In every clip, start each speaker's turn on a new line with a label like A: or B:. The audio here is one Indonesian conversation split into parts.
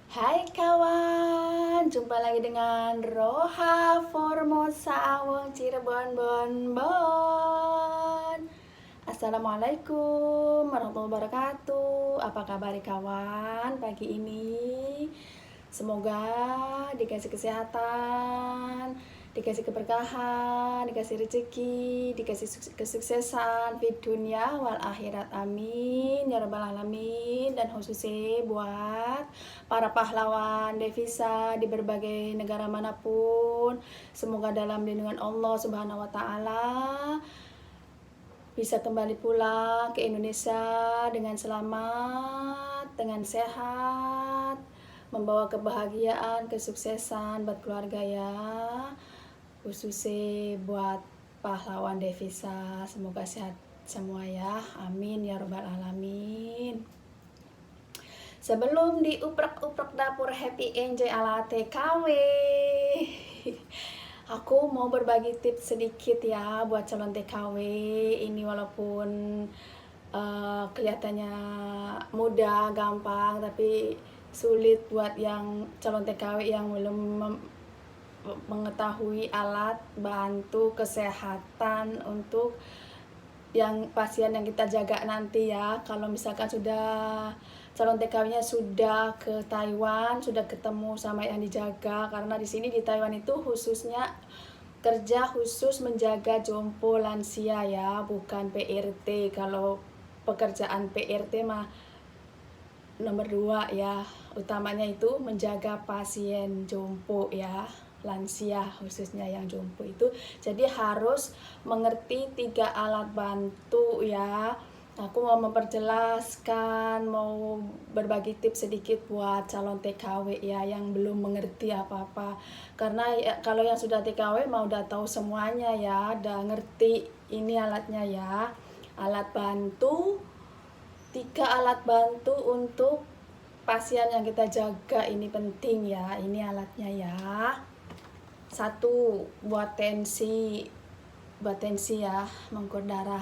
A: Hai kawan, jumpa lagi dengan Roha Formosa Wong Cirebon Bon Bon. Assalamualaikum warahmatullahi wabarakatuh. Apa kabar kawan pagi ini? Semoga dikasih kesehatan, dikasih keberkahan, dikasih rezeki, dikasih kesuksesan di dunia wal akhirat, amin ya rabbal alamin. Dan khususnya buat para pahlawan devisa di berbagai negara manapun, semoga dalam lindungan Allah Subhanahu wa taala bisa kembali pulang ke Indonesia dengan selamat, dengan sehat, membawa kebahagiaan, kesuksesan buat keluarga ya, khususnya buat pahlawan devisa, semoga sehat semua ya, amin ya rabbal alamin. Sebelum diuprek-uprek dapur Happy Enjoy ala TKW, aku mau berbagi tips sedikit ya buat calon TKW ini, walaupun kelihatannya mudah, gampang, tapi sulit buat yang calon TKW yang belum mengetahui alat bantu kesehatan untuk yang pasien yang kita jaga nanti ya. Kalau misalkan sudah calon TKW-nya sudah ke Taiwan, sudah ketemu sama yang dijaga, karena di sini di Taiwan itu khususnya kerja khusus menjaga jompo lansia ya, bukan PRT. Kalau pekerjaan PRT mah nomor 2 ya, utamanya itu menjaga pasien jompo ya, lansia khususnya yang jompo itu. Jadi harus mengerti 3 alat bantu ya. Aku mau memperjelaskan, mau berbagi tips sedikit buat calon TKW ya yang belum mengerti apa-apa. Karena ya, kalau yang sudah TKW mau udah tahu semuanya ya, udah ngerti ini alatnya ya. Alat bantu, 3 alat bantu untuk pasien yang kita jaga ini penting ya. Ini alatnya ya. 1 buat tensi ya, mengukur darah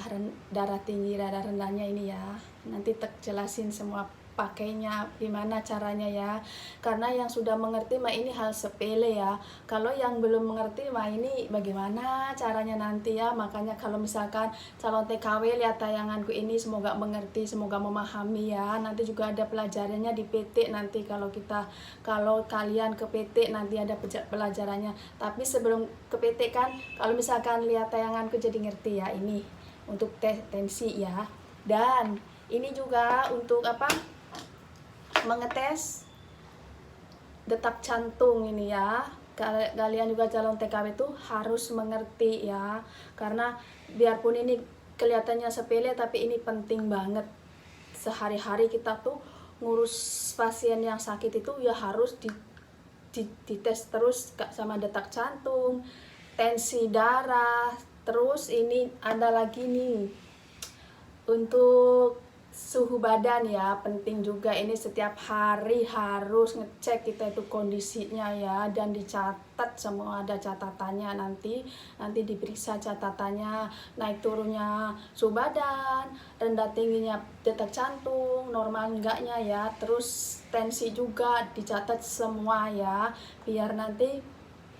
A: tinggi, darah rendahnya ini ya. Nanti jelasin semua pakainya gimana caranya ya, karena yang sudah mengerti mah ini hal sepele ya. Kalau yang belum mengerti mah ini bagaimana caranya nanti ya. Makanya kalau misalkan calon TKW lihat tayanganku ini, semoga mengerti, semoga memahami ya. Nanti juga ada pelajarannya di PT nanti, kalau kalian ke PT nanti ada pelajarannya. Tapi sebelum ke PT kan, kalau misalkan lihat tayanganku jadi ngerti ya. Ini untuk tensi ya. Dan ini juga untuk apa? Mengetes detak jantung ini ya. Kalian juga calon TKW itu harus mengerti ya, karena biarpun ini kelihatannya sepele tapi ini penting banget. Sehari-hari kita tuh ngurus pasien yang sakit itu ya harus dites terus sama detak jantung, tensi darah. Terus ini ada lagi nih untuk suhu badan ya, penting juga ini. Setiap hari harus ngecek kita itu kondisinya ya, dan dicatat semua, ada catatannya. Nanti diperiksa catatannya, naik turunnya suhu badan, rendah tingginya detak jantung, normal enggaknya ya. Terus tensi juga dicatat semua ya, biar nanti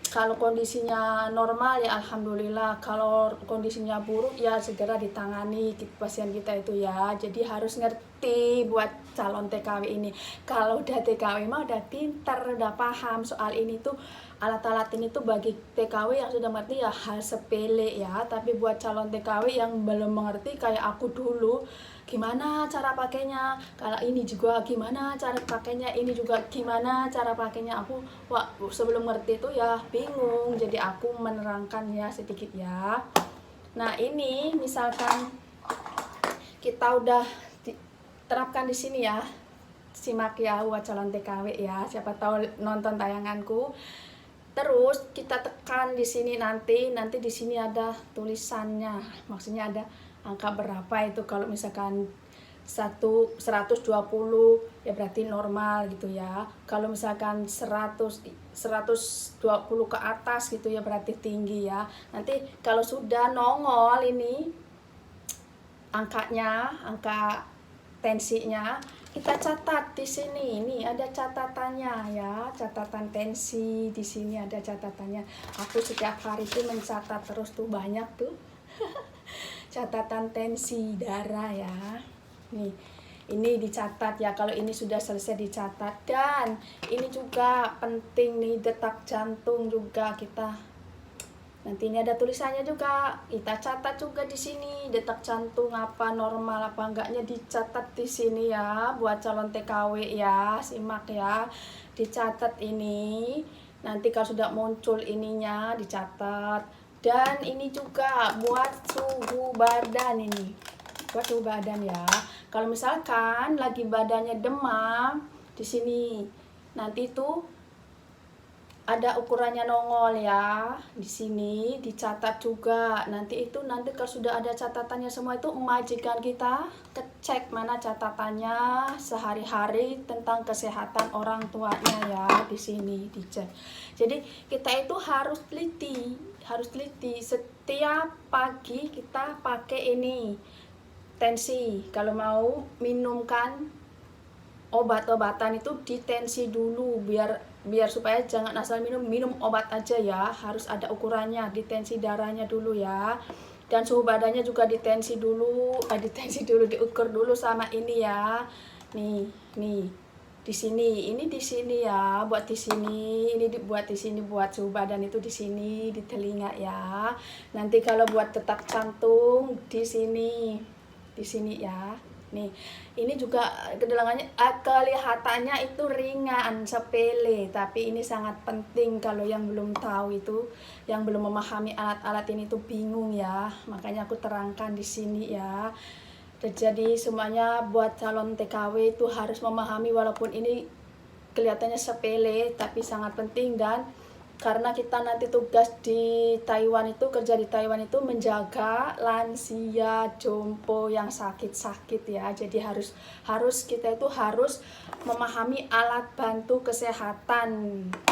A: kalau kondisinya normal ya alhamdulillah, kalau kondisinya buruk ya segera ditangani pasien kita itu ya. Jadi harus ngerti buat calon TKW ini. Kalau udah TKW mah udah pinter, udah paham soal ini tuh, alat-alat ini tuh bagi TKW yang sudah mengerti ya hal sepele ya. Tapi buat calon TKW yang belum mengerti kayak aku dulu, gimana cara pakainya, kalau ini juga gimana cara pakainya, ini juga gimana cara pakainya, aku sebelum ngerti itu ya bingung. Jadi aku menerangkan ya sedikit ya. Nah ini misalkan kita udah terapkan di sini ya, simak ya buat calon TKW ya, siapa tahu nonton tayanganku. Terus kita tekan di sini, nanti di sini ada tulisannya, maksudnya ada angka berapa itu. Kalau misalkan 120 ya berarti normal gitu ya. Kalau misalkan 120 ke atas gitu ya berarti tinggi ya. Nanti kalau sudah nongol ini angkanya, angka tensinya, kita catat di sini. Ini ada catatannya ya, catatan tensi di sini ada catatannya. Aku setiap hari tuh mencatat terus tuh, banyak tuh catatan tensi darah ya. Nih, ini dicatat ya, kalau ini sudah selesai dicatat. Dan ini juga penting nih, detak jantung juga kita. Nanti ini ada tulisannya juga, kita catat juga di sini detak jantung apa normal apa enggaknya, dicatat di sini ya buat calon TKW ya, simak ya, dicatat ini. Nanti kalau sudah muncul ininya dicatat. Dan ini juga buat suhu badan ini, buat suhu badan ya. Kalau misalkan lagi badannya demam, di sini nanti tuh ada ukurannya nongol ya, di sini dicatat juga. Nanti kalau sudah ada catatannya semua itu, majikan kita kecek mana catatannya sehari-hari tentang kesehatan orang tuanya ya, di sini dicek. Jadi kita itu harus teliti setiap pagi kita pakai ini tensi. Kalau mau minumkan obat-obatan itu ditensi dulu, biar supaya jangan asal minum obat aja ya, harus ada ukurannya, ditensi darahnya dulu ya. Dan suhu badannya juga ditensi dulu, diukur dulu sama ini ya. Nih di sini, ini di sini ya, buat di sini, ini dibuat di sini, buat suhu badan itu di sini, di telinga ya. Nanti kalau buat detak jantung di sini ya. Nih, ini juga kedelangannya, kelihatannya itu ringan, sepele, tapi ini sangat penting. Kalau yang belum tahu itu, yang belum memahami alat-alat ini tuh bingung ya, makanya aku terangkan di sini ya. Jadi semuanya buat calon TKW itu harus memahami, walaupun ini kelihatannya sepele tapi sangat penting. Dan karena kita nanti tugas di Taiwan itu, kerja di Taiwan itu menjaga lansia, jompo yang sakit-sakit ya. Jadi kita itu harus memahami alat bantu kesehatan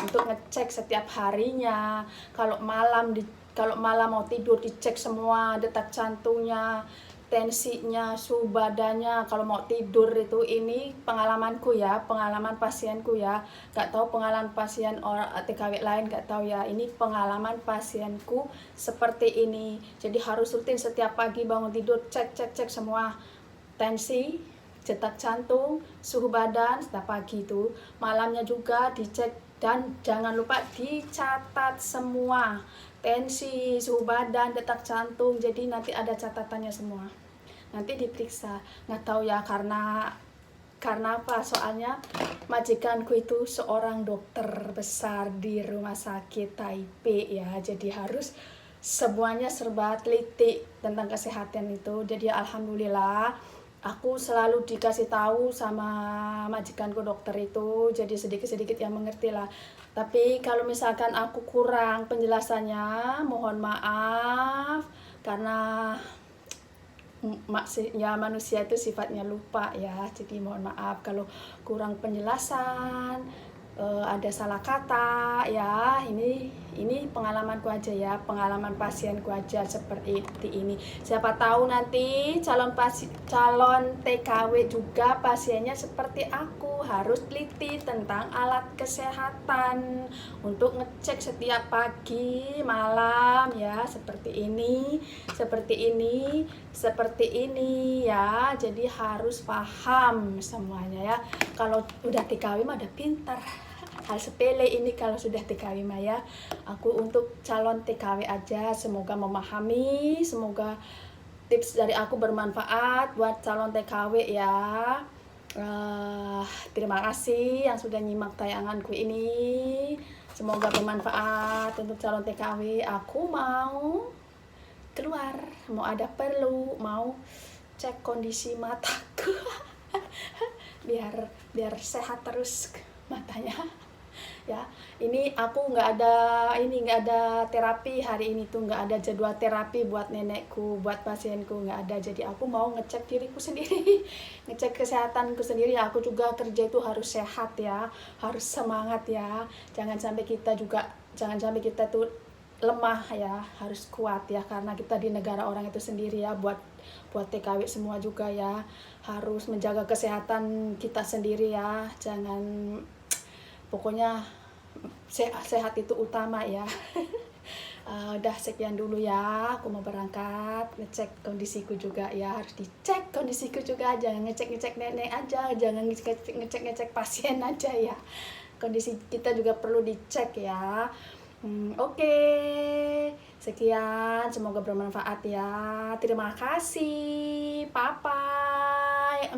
A: untuk ngecek setiap harinya. Kalau malam mau tidur dicek semua detak jantungnya, tensinya, suhu badannya. Kalau mau tidur itu, ini pengalamanku ya, pengalaman pasienku ya, nggak tahu pengalaman pasien orang TKW lain, nggak tahu ya. Ini pengalaman pasienku seperti ini. Jadi harus rutin setiap pagi bangun tidur cek semua tensi, detak jantung, suhu badan setiap pagi itu. Malamnya juga dicek, dan jangan lupa dicatat semua tensi, suhu badan, detak jantung. Jadi nanti ada catatannya semua, nanti diperiksa. Nggak tahu ya, karena apa, soalnya majikanku itu seorang dokter besar di rumah sakit Taipei ya, jadi harus semuanya serba teliti tentang kesehatan itu. Jadi alhamdulillah aku selalu dikasih tahu sama majikanku dokter itu, jadi sedikit-sedikit yang mengerti lah. Tapi kalau misalkan aku kurang penjelasannya, mohon maaf, karena ya manusia itu sifatnya lupa ya. Jadi mohon maaf kalau kurang penjelasan, ada salah kata ya. Ini pengalamanku aja ya, pengalaman pasienku aja seperti ini. Siapa tahu nanti calon TKW juga pasiennya seperti aku, harus teliti tentang alat kesehatan untuk ngecek setiap pagi, malam ya, seperti ini ya. Jadi harus paham semuanya ya. Kalau udah TKW mah udah pintar. Hal sepele ini kalau sudah TKW mah ya. Aku untuk calon TKW aja, semoga memahami, semoga tips dari aku bermanfaat buat calon TKW ya. Terima kasih yang sudah nyimak tayanganku ini, semoga bermanfaat untuk calon TKW. Aku mau keluar, mau ada perlu, mau cek kondisi mataku biar sehat terus matanya ya. Ini aku nggak ada terapi hari ini tuh, nggak ada jadwal terapi buat nenekku, buat pasienku, nggak ada. Jadi aku mau ngecek diriku sendiri ngecek kesehatanku sendiri. Aku juga kerja itu harus sehat ya, harus semangat ya. Jangan sampai kita tuh lemah ya, harus kuat ya, karena kita di negara orang itu sendiri ya. Buat buat TKW semua juga ya, harus menjaga kesehatan kita sendiri ya, jangan, pokoknya sehat itu utama ya. Udah sekian dulu ya, aku mau berangkat, ngecek kondisiku juga ya, harus dicek kondisiku juga, jangan ngecek nenek aja, jangan ngecek pasien aja ya, kondisi kita juga perlu dicek ya. Oke, sekian, semoga bermanfaat ya, terima kasih, bye bye.